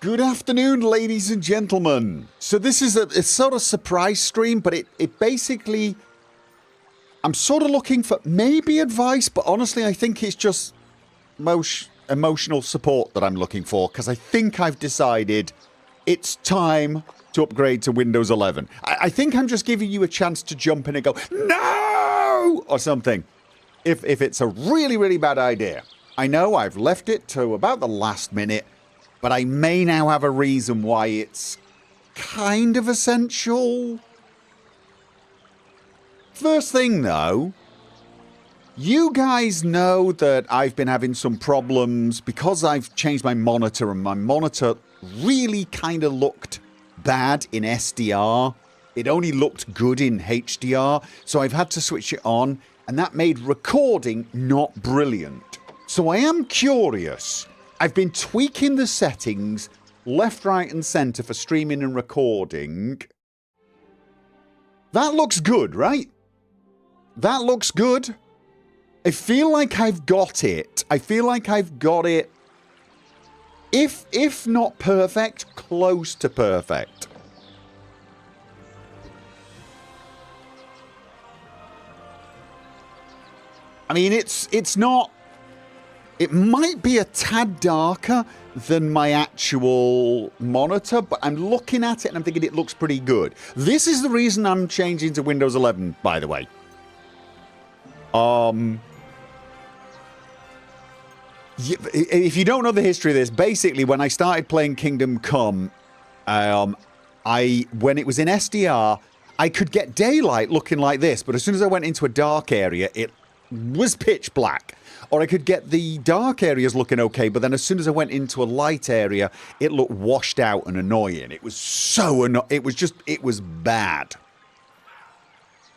Good afternoon, ladies and gentlemen. So this is a sort of surprise stream, but it basically... I'm sort of looking for maybe advice, but honestly I think it's just emotional support that I'm looking for, because I think I've decided it's time to upgrade to Windows 11. I think I'm just giving you a chance to jump in and go, no! Or something. If it's a really, really bad idea. I know I've left it to about the last minute, but I may now have a reason why it's kind of essential. First thing though, you guys know that I've been having some problems because I've changed my monitor, and my monitor really kind of looked bad in SDR. It only looked good in HDR, so I've had to switch it on, and that made recording not brilliant. So I am curious. I've been tweaking the settings left, right and centre for streaming and recording. That looks good, right? That looks good. I feel like I've got it. I feel like I've got it, if not perfect, close to perfect. I mean, it's not... It might be a tad darker than my actual monitor, but I'm looking at it and I'm thinking it looks pretty good. This is the reason I'm changing to Windows 11, by the way. If you don't know the history of this, basically when I started playing Kingdom Come, when it was in SDR, I could get daylight looking like this, but as soon as I went into a dark area, it was pitch black. Or I could get the dark areas looking okay, but then as soon as I went into a light area, it looked washed out and annoying. It was so annoying. It was bad.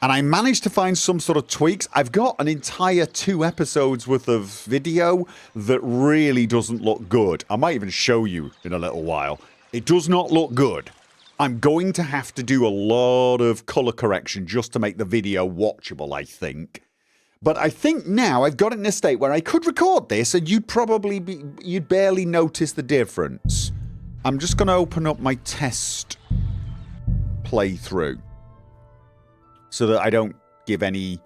And I managed to find some sort of tweaks. I've got an entire 2 episodes worth of video that really doesn't look good. I might even show you in a little while. It does not look good. I'm going to have to do a lot of color correction just to make the video watchable, I think. But I think now I've got it in a state where I could record this and you'd barely notice the difference. I'm just going to open up my test playthrough so that I don't give any...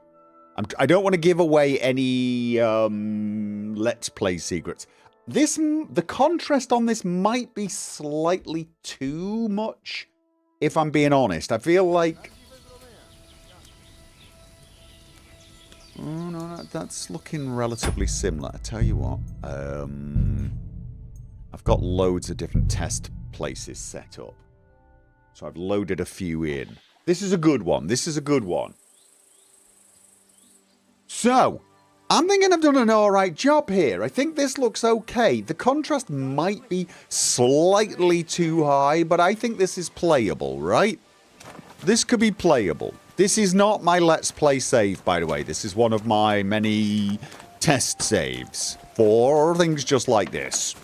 I don't want to give away any Let's Play secrets. The contrast on this might be slightly too much, if I'm being honest. I feel like... Oh no, that's looking relatively similar. I tell you what, I've got loads of different test places set up, so I've loaded a few in. This is a good one. This is a good one. So, I'm thinking I've done an alright job here. I think this looks okay. The contrast might be slightly too high, but I think this is playable, right? This could be playable. This is not my Let's Play save, by the way. This is one of my many test saves for things just like this.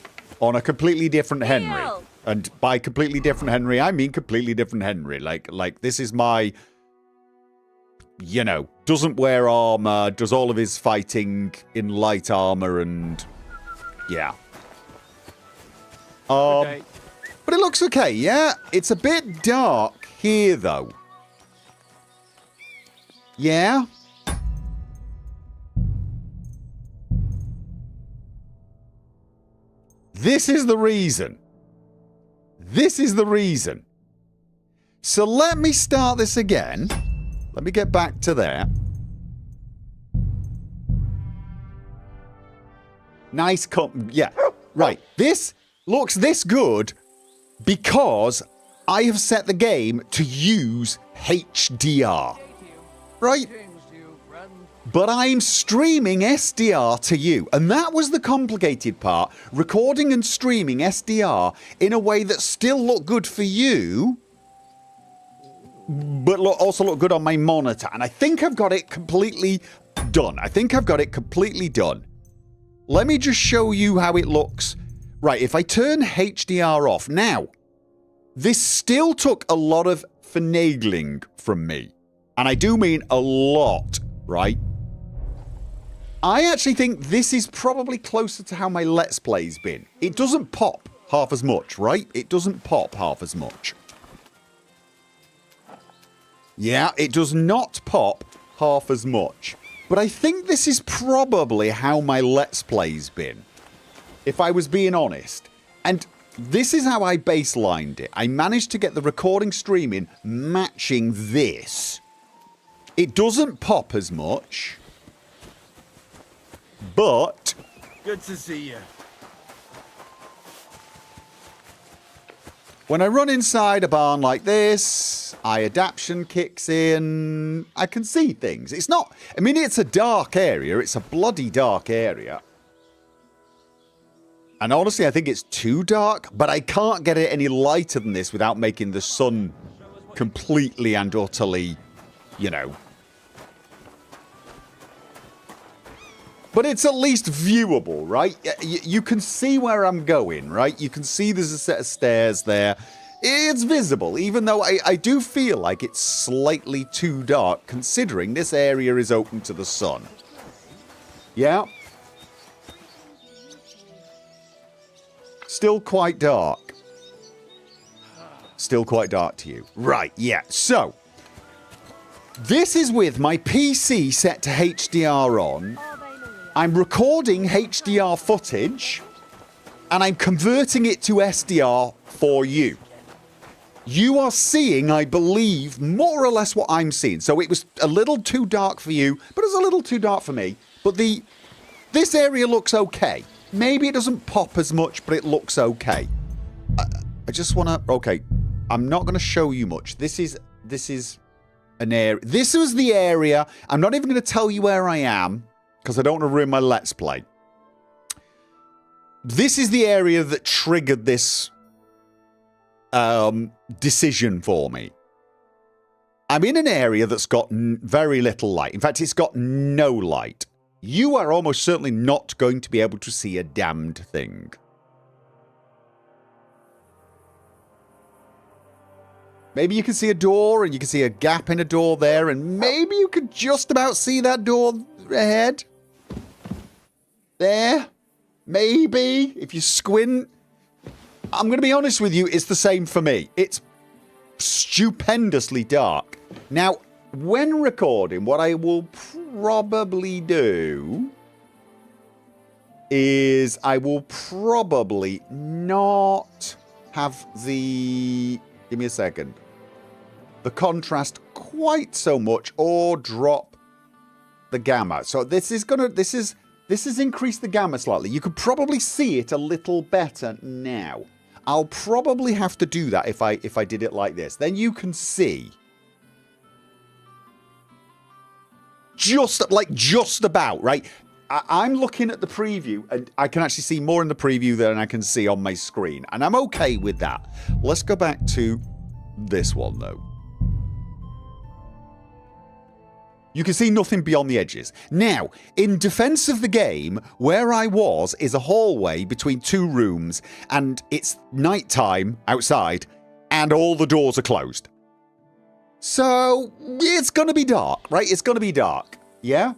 On a completely different Henry. And by completely different Henry, I mean completely different Henry. Like this is my... You know, doesn't wear armor, does all of his fighting in light armor and... Yeah. Okay. But it looks okay, yeah? It's a bit dark here, though. Yeah? This is the reason. This is the reason. So let me start this again. Let me get back to there. Nice yeah, right. This looks this good because I have set the game to use HDR. Right? But I'm streaming SDR to you, and that was the complicated part. Recording and streaming SDR in a way that still looked good for you, but also look good on my monitor. And I think I've got it completely done. I think I've got it completely done. Let me just show you how it looks. Right, if I turn HDR off. Now, this still took a lot of finagling from me. And I do mean a lot, right? I actually think this is probably closer to how my Let's Play's been. It doesn't pop. half as much, right? It doesn't pop half as much. Yeah, it does not pop half as much. But I think this is probably how my Let's Play's been, if I was being honest. And this is how I baselined it. I managed to get the recording streaming matching this. It doesn't pop as much, but... Good to see you. When I run inside a barn like this, eye adaptation kicks in. I can see things. It's not... I mean, it's a dark area. It's a bloody dark area. And honestly, I think it's too dark, but I can't get it any lighter than this without making the sun completely and utterly, you know. But it's at least viewable, right? You can see where I'm going, right? You can see there's a set of stairs there. It's visible, even though I do feel like it's slightly too dark, considering this area is open to the sun. Yeah? Still quite dark. Still quite dark to you. Right, yeah. So, this is with my PC set to HDR on. I'm recording HDR footage, and I'm converting it to SDR for you. You are seeing, I believe, more or less what I'm seeing. So it was a little too dark for you, but it was a little too dark for me. But this area looks okay. Maybe it doesn't pop as much, but it looks okay. I just want to... Okay, I'm not going to show you much. This is an area... This was the area... I'm not even going to tell you where I am, because I don't want to ruin my Let's Play. This is the area that triggered this decision for me. I'm in an area that's got very little light. In fact, it's got no light. You are almost certainly not going to be able to see a damned thing. Maybe you can see a door, and you can see a gap in a door there, and maybe you could just about see that door ahead. There. Maybe. If you squint. I'm going to be honest with you, it's the same for me. It's stupendously dark. Now, when recording, what I will probably do is I will probably not have the... Give me a second. The contrast quite so much, or drop the gamma. So this is increased the gamma slightly. You could probably see it a little better now. I'll probably have to do that if I did it like this. Then you can see just about, right? I'm looking at the preview, and I can actually see more in the preview than I can see on my screen, and I'm okay with that. Let's go back to this one though. You can see nothing beyond the edges. Now, in defense of the game, where I was is a hallway between two rooms, and it's nighttime outside, and all the doors are closed. So, it's gonna be dark, right? It's gonna be dark, yeah?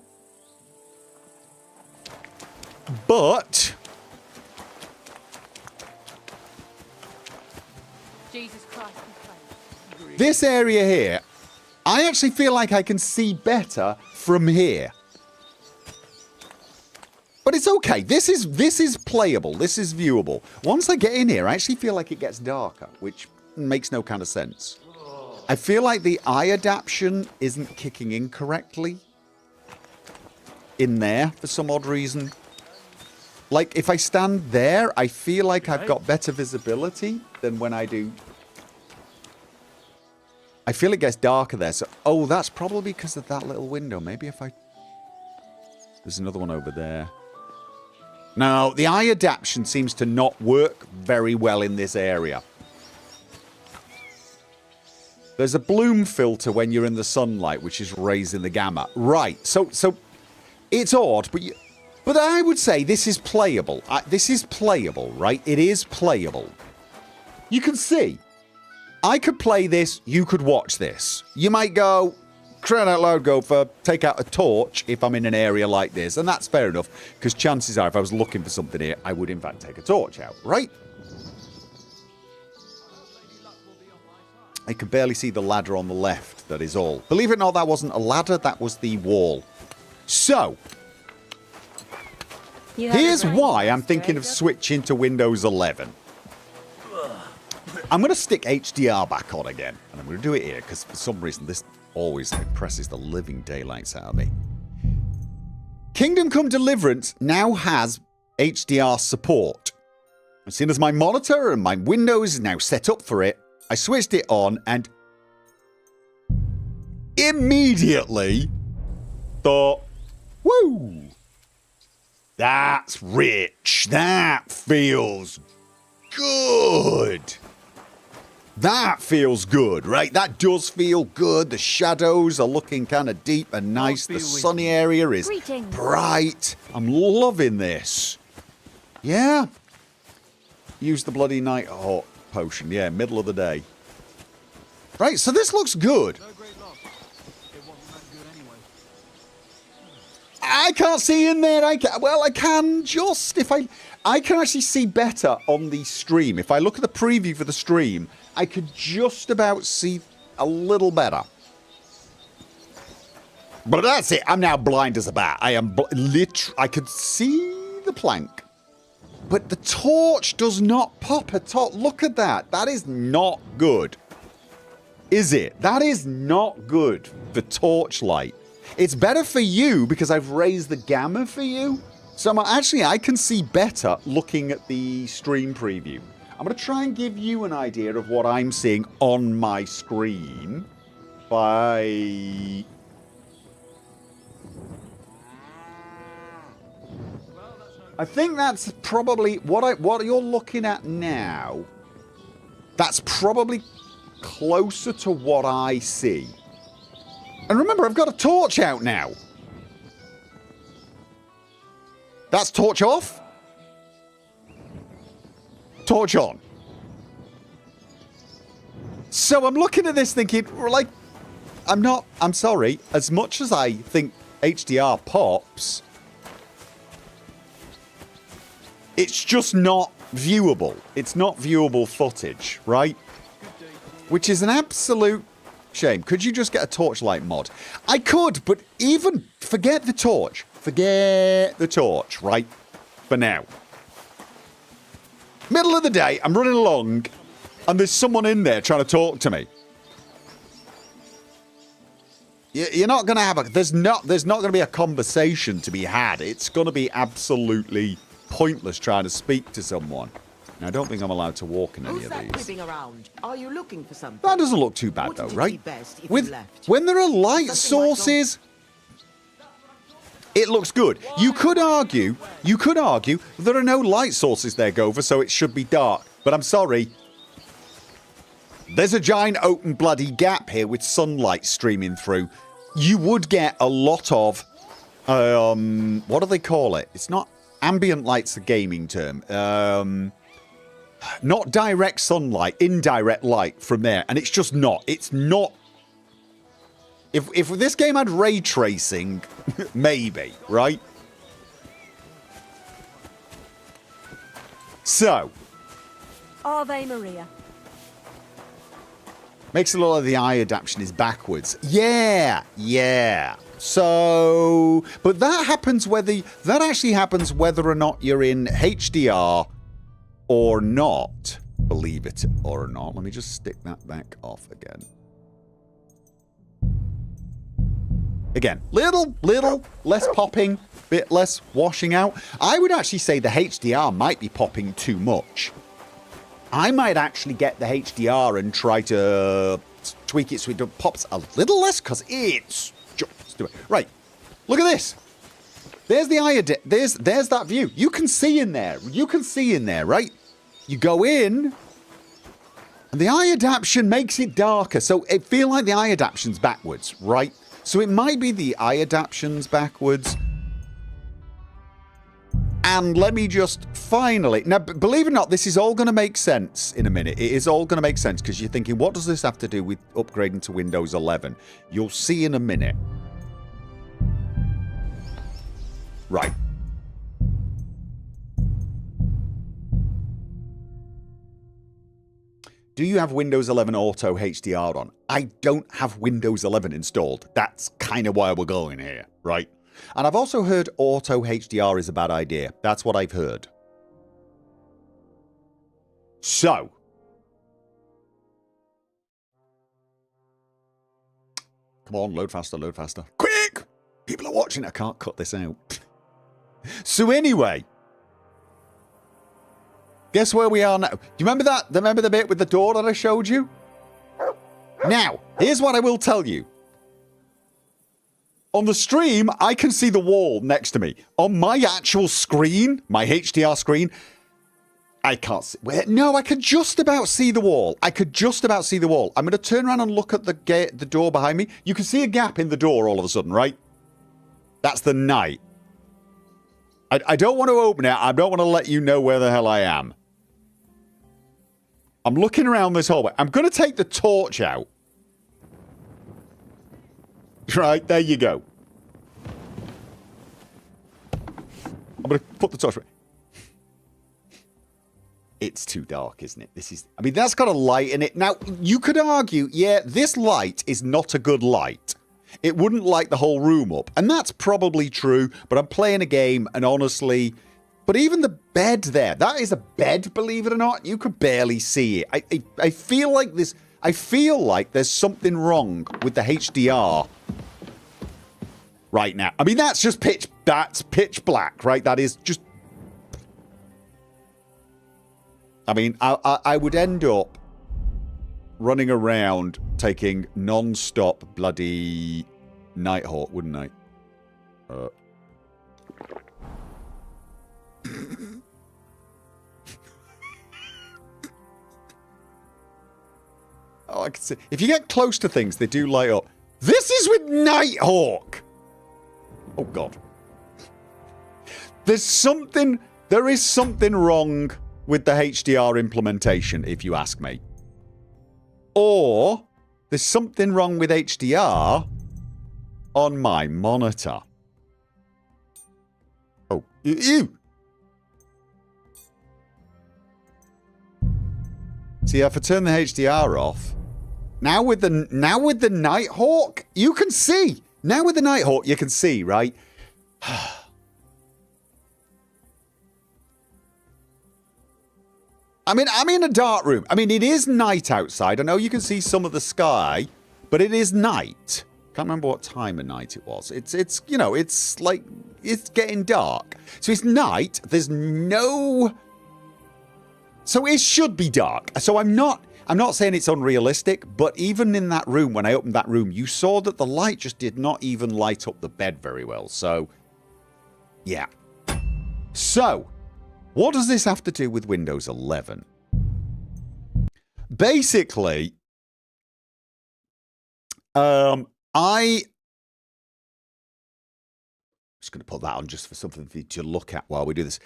But... Jesus Christ, this area here, I actually feel like I can see better from here. But it's okay. This is playable. This is viewable. Once I get in here, I actually feel like it gets darker, which makes no kind of sense. I feel like the eye adaptation isn't kicking in correctly in there for some odd reason. Like, if I stand there, I feel like I've got better visibility than when I do... I feel it gets darker there, so... Oh, that's probably because of that little window. Maybe if I... There's another one over there. No, the eye adaptation seems to not work very well in this area. There's a bloom filter when you're in the sunlight, which is raising the gamma. Right, so it's odd, but I would say this is playable. This is playable, right? It is playable. You can see. I could play this, you could watch this. You might go, crying out loud, Gopher, take out a torch if I'm in an area like this. And that's fair enough, because chances are if I was looking for something here, I would in fact take a torch out, right? I could barely see the ladder on the left, that is all. Believe it or not, that wasn't a ladder, that was the wall. So, here's why I'm thinking of switching to Windows 11. I'm going to stick HDR back on again. And I'm going to do it here, because for some reason this always impresses the living daylights out of me. Kingdom Come Deliverance now has HDR support. As soon as my monitor and my Windows is now set up for it, I switched it on and immediately thought, woo, that's rich. That feels good. That feels good, right? That does feel good. The shadows are looking kind of deep and nice. The sunny area is bright. I'm loving this. Yeah. Use the bloody night hot potion. Yeah, middle of the day. Right, so this looks good. I can't see in there. I can just if I can actually see better on the stream. If I look at the preview for the stream, I could just about see a little better. But that's it. I'm now blind as a bat. I am I could see the plank. But the torch does not pop at all. Look at that. That is not good. Is it? That is not good for torchlight. It's better for you because I've raised the gamma for you. So I can see better looking at the stream preview. I'm going to try and give you an idea of what I'm seeing on my screen by... I think that's probably what you're looking at now. That's probably closer to what I see. And remember, I've got a torch out now. That's torch off. Torch on. So I'm looking at this thinking, like, I'm sorry, as much as I think HDR pops, it's just not viewable. It's not viewable footage, right? Which is an absolute shame. Could you just get a torchlight mod? I could, but even forget the torch. Forget the torch, right? For now. Middle of the day, I'm running along, and there's someone in there trying to talk to me. You're not going to have there's not going to be a conversation to be had. It's going to be absolutely pointless trying to speak to someone. Now, I don't think I'm allowed to walk in any of these. Around? Are you looking for something? That doesn't look too bad, though, right? When there are light sources, it looks good. You could argue there are no light sources there, Gopher, so it should be dark. But I'm sorry. There's a giant open bloody gap here with sunlight streaming through. You would get a lot of, what do they call it? It's not ambient light's a gaming term. Not direct sunlight, indirect light from there. And it's just not. It's not. If this game had ray tracing, maybe, right? So. Ave Maria. Makes it look like the eye adaptation is backwards. Yeah. So, but that actually happens whether or not you're in HDR or not. Believe it or not. Let me just stick that back off again. Again, little less popping, bit less washing out. I would actually say the HDR might be popping too much. I might actually get the HDR and try to tweak it so it pops a little less, because it's just do it. Right. Look at this. There's the eye. There's that view. You can see in there. Right? You go in, and the eye adaptation makes it darker. So it feels like the eye adaptation's backwards, right? So it might be the eye adaptation's backwards. And let me just finally... Now, believe it or not, this is all going to make sense in a minute. It is all going to make sense because you're thinking, what does this have to do with upgrading to Windows 11? You'll see in a minute. Right. do you have Windows 11 Auto HDR on? I don't have Windows 11 installed. That's kind of why we're going here, right? And I've also heard Auto HDR is a bad idea. That's what I've heard. So, come on, load faster, load faster. Quick! People are watching. I can't cut this out. So anyway, guess where we are now? Do you remember that? Remember the bit with the door that I showed you? Now, here's what I will tell you. On the stream, I can see the wall next to me. On my actual screen, my HDR screen, I can't see. No, I could just about see the wall. I could just about see the wall. I'm going to turn around and look at the door behind me. You can see a gap in the door all of a sudden, right? That's the night. I don't want to open it. I don't want to let you know where the hell I am. I'm looking around this hallway. I'm going to take the torch out. Right, there you go. I'm going to put the torch. It's too dark, isn't it? I mean, that's got a light in it. Now, you could argue, yeah, this light is not a good light. It wouldn't light the whole room up. And that's probably true, but I'm playing a game and honestly... But even the bed there, that is a bed, believe it or not. You could barely see it. I feel like this... I feel like there's something wrong with the HDR right now. I mean, that's just that's pitch black, right? That is just... I mean, I would end up running around taking non-stop bloody Nighthawk, wouldn't I? Oh, I can see. If you get close to things, they do light up. This is with Nighthawk! Oh, God. There is something wrong with the HDR implementation, if you ask me. Or, there's something wrong with HDR on my monitor. Oh, ew! See, if I turn the HDR off, now with the Nighthawk, you can see. Now with the Nighthawk, you can see, right? I mean, I'm in a dark room. I mean, it is night outside. I know you can see some of the sky, but it is night. Can't remember what time of night it was. It's you know, it's like, it's getting dark. So it's night. There's no... So it should be dark. So I'm not saying it's unrealistic, but even in that room, when I opened that room, you saw that the light just did not even light up the bed very well. So, yeah. So, what does this have to do with Windows 11? Basically, I'm just going to put that on just for something for you to look at while we do this.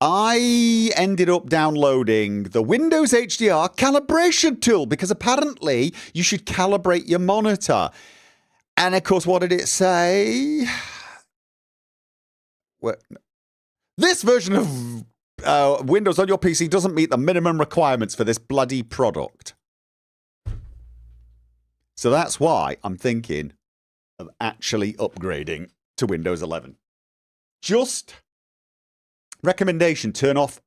I ended up downloading the Windows HDR calibration tool because apparently you should calibrate your monitor. And of course, what did it say? What? This version of Windows on your PC doesn't meet the minimum requirements for this bloody product. So that's why I'm thinking of actually upgrading to Windows 11. Just... recommendation, turn Auto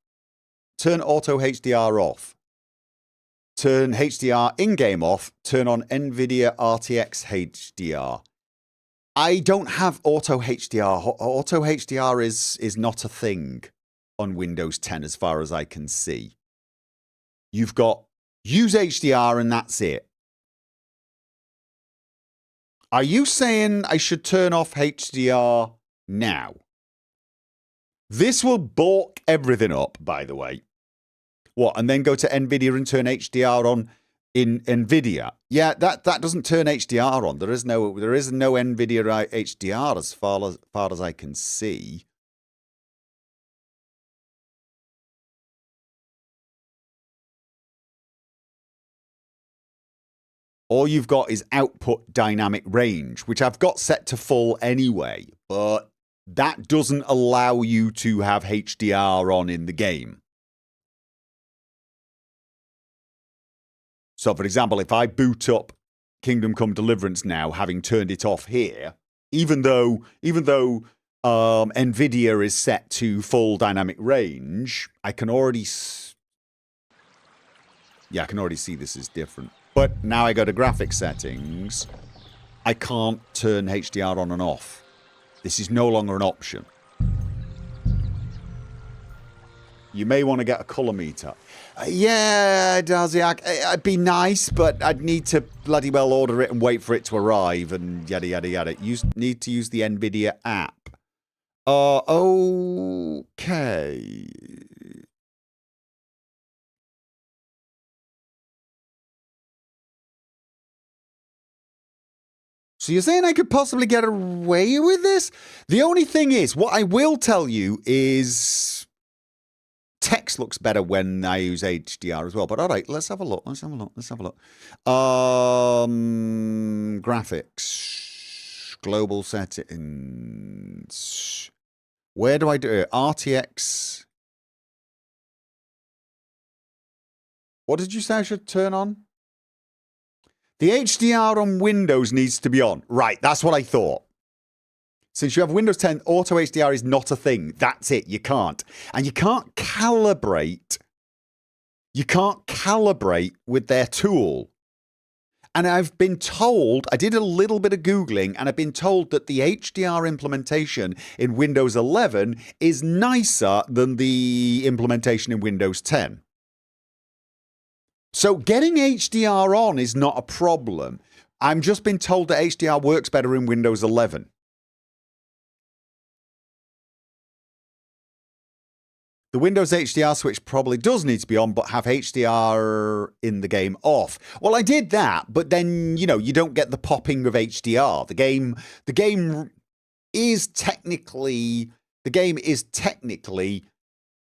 HDR off. Turn HDR in-game off. Turn on NVIDIA RTX HDR. I don't have Auto HDR. Auto HDR is not a thing on Windows 10 as far as I can see. You've got use HDR and that's it. Are you saying I should turn off HDR now? This will balk everything up, by the way. What, and then go to NVIDIA and turn HDR on in NVIDIA? Yeah, that doesn't turn HDR on. There is no NVIDIA HDR as far as I can see. All you've got is output dynamic range, which I've got set to full anyway, but that doesn't allow you to have HDR on in the game. So, for example, if I boot up Kingdom Come Deliverance now, having turned it off here, even though NVIDIA is set to full dynamic range, I can already see this is different. But now I go to graphics settings, I can't turn HDR on and off. This is no longer an option. You may want to get a colour meter. Yeah, Darcy, it'd be nice, but I'd need to bloody well order it and wait for it to arrive and yada, yada, yada. You need to use the NVIDIA app. Okay. So you're saying I could possibly get away with this? The only thing is, what I will tell you is text looks better when I use HDR as well. But all right, let's have a look. Graphics, global settings. Where do I do it? RTX. What did you say I should turn on? The HDR on Windows needs to be on. Right, that's what I thought. Since you have Windows 10, Auto HDR is not a thing. That's it. You can't. And you can't calibrate. You can't calibrate with their tool. And I've been told, I did a little bit of Googling, and I've been told that the HDR implementation in Windows 11 is nicer than the implementation in Windows 10. So getting HDR on is not a problem. I'm just been told that HDR works better in Windows 11. The Windows HDR switch probably does need to be on, but have HDR in the game off. Well, I did that, but then, you know, you don't get the popping of HDR. The game is technically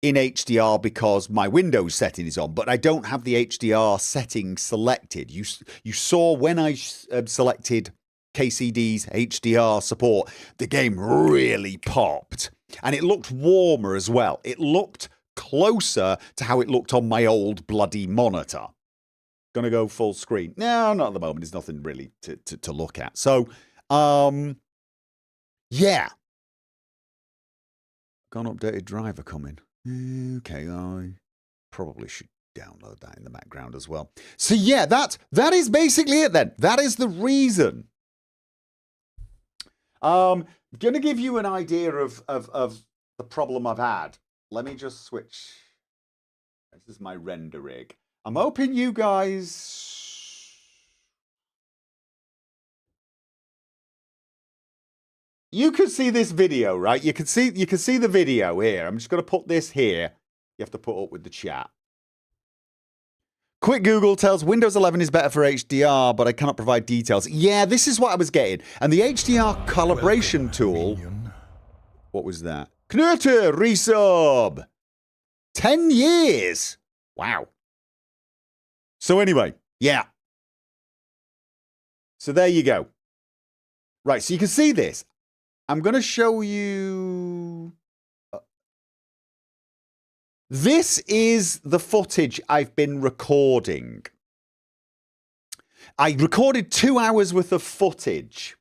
in HDR because my Windows setting is on, but I don't have the HDR setting selected. You saw when I selected KCD's HDR support, the game really popped. And it looked warmer as well. It looked closer to how it looked on my old bloody monitor. Gonna go full screen. No, not at the moment. There's nothing really to look at. So, yeah. Got an updated driver coming. Okay, I probably should download that in the background as well. So yeah, that is basically it then. That is the reason. Going to give you an idea of the problem I've had. Let me just switch. This is my render rig. I'm hoping you guys... You could see this video, right? You can see the video here. I'm just going to put this here. You have to put up with the chat. Quick Google tells Windows 11 is better for HDR, but I cannot provide details. Yeah, this is what I was getting. And the HDR calibration tool... What was that? Knurter resub! 10 years! Wow. So anyway, yeah. So there you go. Right, so you can see this. I'm going to show you... This is the footage I've been recording. I recorded 2 hours worth of footage.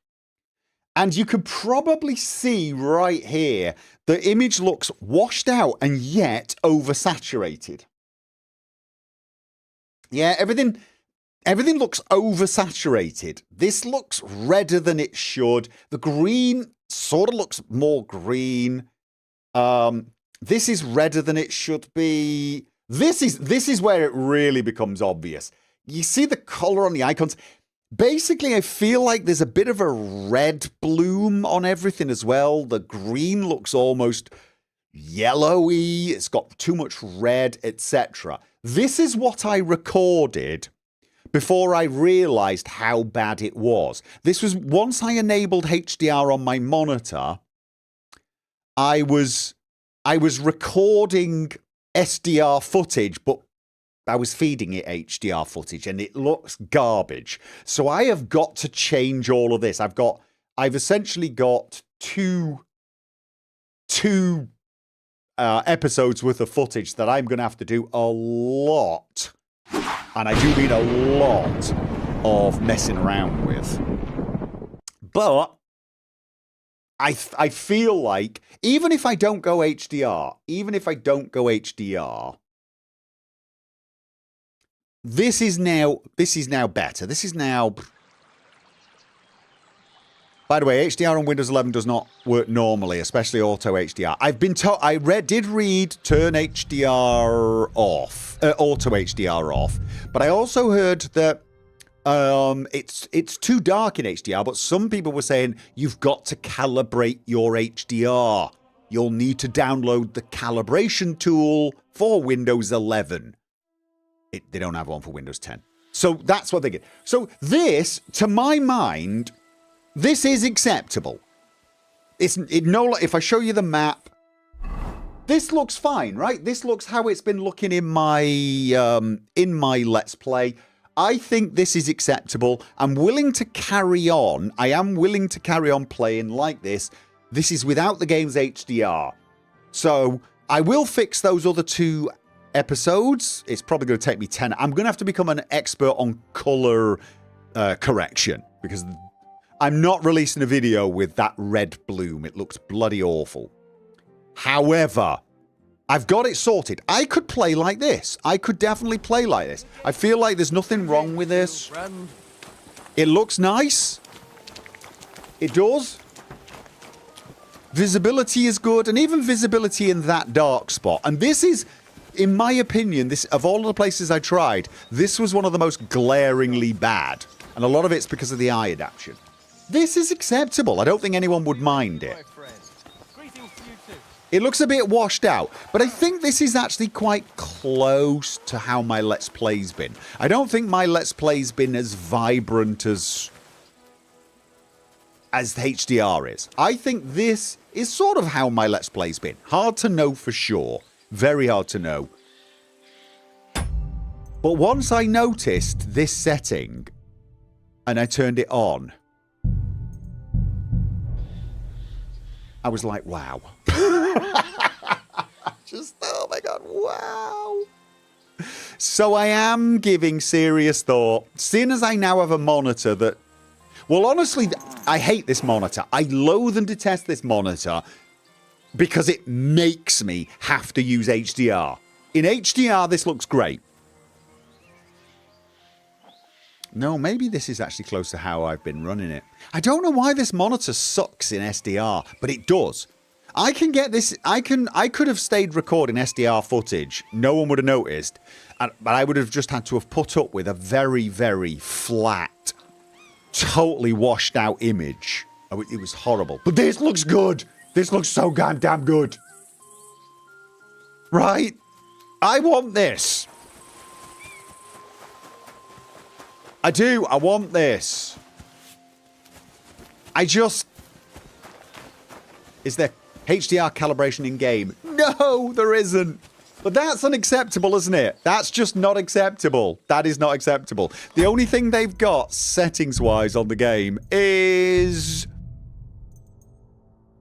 And you can probably see right here, the image looks washed out and yet oversaturated. Yeah, everything looks oversaturated. This looks redder than it should. The green sort of looks more green. This is redder than it should be. This is where it really becomes obvious. You see the color on the icons. Basically, I feel like there's a bit of a red bloom on everything as well. The green looks almost yellowy. It's got too much red, etc. This is what I recorded before I realized how bad it was. This was once I enabled HDR on my monitor, I was recording SDR footage, but I was feeding it HDR footage and it looks garbage. So I have got to change all of this. I've essentially got two episodes worth of footage that I'm going to have to do a lot And I do mean a lot of messing around with. But I feel like even if I don't go HDR, this is now better. This is now. By the way, HDR on Windows 11 does not work normally, especially auto HDR. I've been told, did read turn HDR off, auto HDR off, but I also heard that it's too dark in HDR. But some people were saying you've got to calibrate your HDR. You'll need to download the calibration tool for Windows 11. They don't have one for Windows 10, so that's what they get. So this, to my mind. This is acceptable. If I show you the map, this looks fine, right? This looks how it's been looking in my Let's Play. I think this is acceptable. I'm willing to carry on. I am willing to carry on playing like this. This is without the game's HDR. So I will fix those other 2 episodes. It's probably going to take me 10. I'm going to have to become an expert on color correction because I'm not releasing a video with that red bloom. It looks bloody awful. However, I've got it sorted. I could play like this. I could definitely play like this. I feel like there's nothing wrong with this. It looks nice. It does. Visibility is good, and even visibility in that dark spot. And this is, in my opinion, this of all the places I tried, this was one of the most glaringly bad. And a lot of it's because of the eye adaptation. This is acceptable. I don't think anyone would mind it. It looks a bit washed out, but I think this is actually quite close to how my Let's Play's been. I don't think my Let's Play's been as vibrant as HDR is. I think this is sort of how my Let's Play's been. Hard to know for sure. Very hard to know. But once I noticed this setting and I turned it on, I was like, wow. Just, oh my God, wow. So I am giving serious thought, seeing as I now have a monitor that, well, honestly, I hate this monitor. I loathe and detest this monitor because it makes me have to use HDR. In HDR, this looks great. No, maybe this is actually close to how I've been running it. I don't know why this monitor sucks in SDR, but it does. I can get this. I could have stayed recording SDR footage. No one would have noticed. But I would have just had to have put up with a very, very flat, totally washed out image. It was horrible. But this looks good. This looks so goddamn good. Right? I want this. I do. I want this. Is there HDR calibration in game? No, there isn't. But that's unacceptable, isn't it? That's just not acceptable. That is not acceptable. The only thing they've got settings-wise on the game is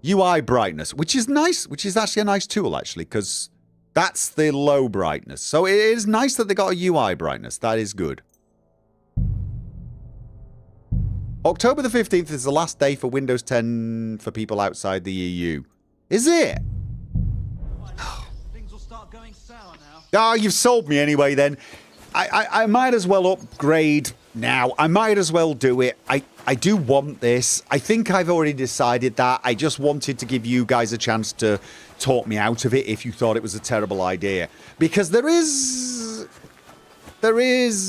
UI brightness, which is nice, which is actually a nice tool, actually, because that's the low brightness. So it is nice that they got a UI brightness. That is good. October the 15th is the last day for Windows 10 for people outside the EU. Is it? Things will start going sour now. Oh, you've sold me anyway then. I might as well upgrade now. I might as well do it. I do want this. I think I've already decided that. I just wanted to give you guys a chance to talk me out of it if you thought it was a terrible idea. Because there is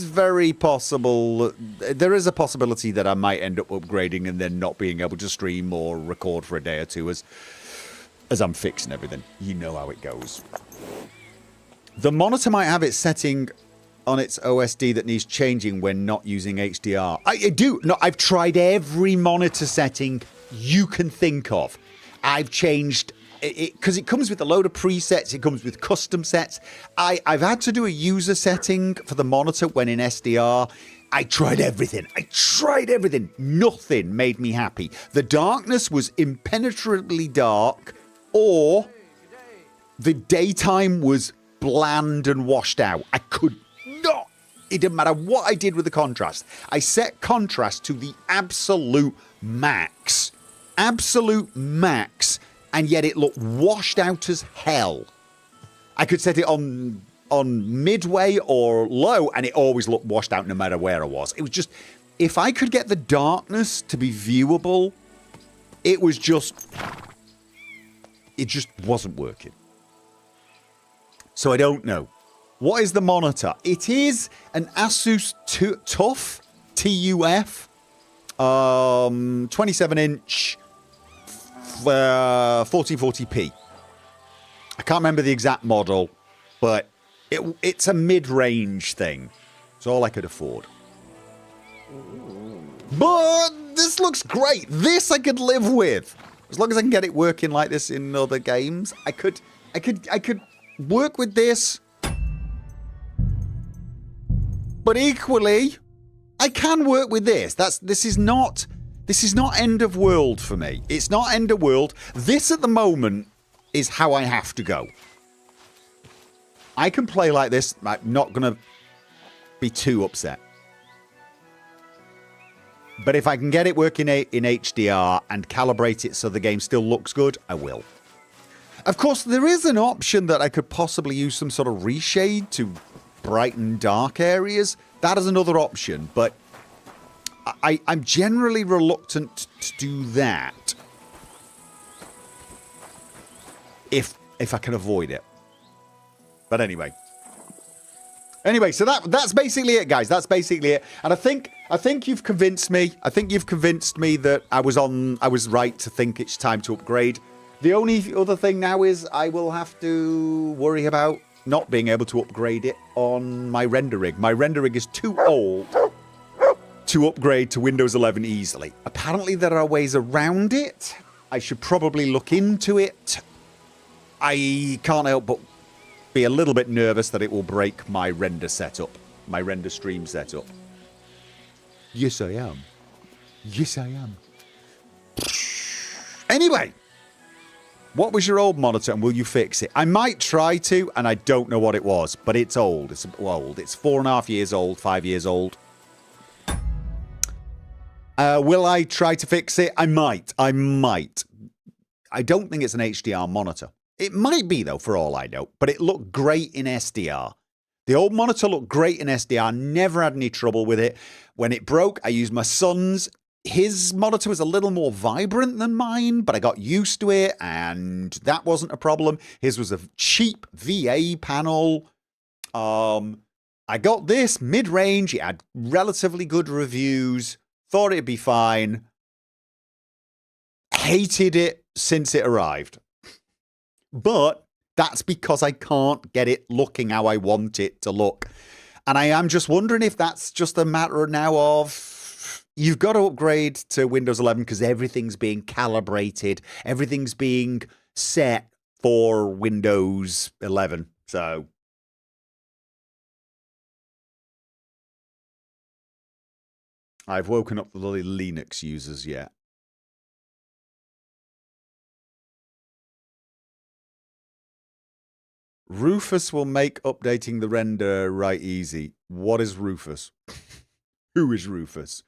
very possible, there is a possibility that I might end up upgrading and then not being able to stream or record for a day or two as I'm fixing everything. You know how it goes. The monitor might have its setting on its OSD that needs changing when not using HDR. I do. No, I've tried every monitor setting you can think of. I've changed it because it comes with a load of presets. It comes with custom sets. I've had to do a user setting for the monitor when in SDR. I tried everything. Nothing made me happy. The darkness was impenetrably dark, or the daytime was bland and washed out. I could not. It didn't matter what I did with the contrast. I set contrast to the absolute max. Absolute max. And yet it looked washed out as hell. I could set it on midway or low, and it always looked washed out no matter where I was. It was just, if I could get the darkness to be viewable, it just wasn't working. So I don't know. What is the monitor? It is an Asus TUF, TUF, 27-inch, 1440p. I can't remember the exact model, but it's a mid-range thing. It's all I could afford. But this looks great. This I could live with. As long as I can get it working like this in other games, I could work with this. But equally, I can work with this. This is not end of world for me. It's not end of world. This at the moment is how I have to go. I can play like this. I'm not going to be too upset. But if I can get it working in HDR and calibrate it so the game still looks good, I will. Of course, there is an option that I could possibly use some sort of reshade to brighten dark areas. That is another option, but I'm generally reluctant to do that if I can avoid it. But anyway, so that's basically it, guys. That's basically it. And I think you've convinced me. I think you've convinced me that I was right to think it's time to upgrade. The only other thing now is I will have to worry about not being able to upgrade it on my render rig. My render rig is too old to upgrade to Windows 11 easily. Apparently there are ways around it. I should probably look into it. I can't help but be a little bit nervous that it will break my render setup, my render stream setup. Yes, I am. Yes, I am. Anyway, what was your old monitor and will you fix it? I might try to, and I don't know what it was, but it's old. It's old. It's 4.5 years old, 5 years old. Will I try to fix it? I might. I don't think it's an HDR monitor. It might be, though, for all I know, but it looked great in SDR. The old monitor looked great in SDR, never had any trouble with it. When it broke, I used my son's. His monitor was a little more vibrant than mine, but I got used to it, and that wasn't a problem. His was a cheap VA panel. I got this mid-range. It had relatively good reviews. Thought it'd be fine. Hated it since it arrived. But that's because I can't get it looking how I want it to look. And I am just wondering if that's just a matter now of you've got to upgrade to Windows 11 because everything's being calibrated. Everything's being set for Windows 11. So I've woken up the Linux users yet. Rufus will make updating the render right easy. What is Rufus? Who is Rufus?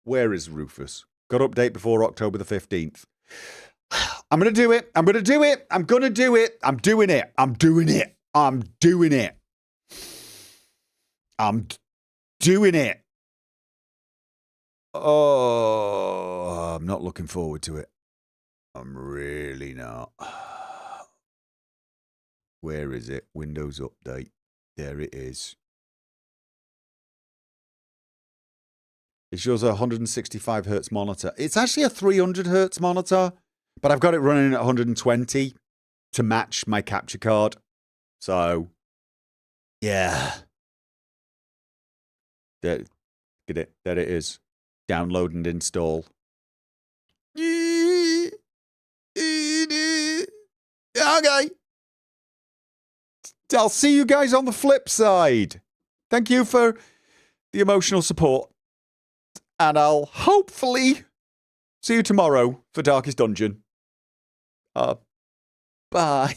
Where is Rufus? Got to update before October the 15th. I'm going to do it. I'm going to do it. I'm going to do it. I'm doing it. I'm doing it. I'm doing it. I'm doing it. Oh, I'm not looking forward to it. I'm really not. Where is it? Windows Update. There it is. It shows a 165 hertz monitor. It's actually a 300 hertz monitor, but I've got it running at 120 to match my capture card. So, yeah. There, get it. There it is. Download and install. Okay. I'll see you guys on the flip side. Thank you for the emotional support. And I'll hopefully see you tomorrow for Darkest Dungeon. Bye.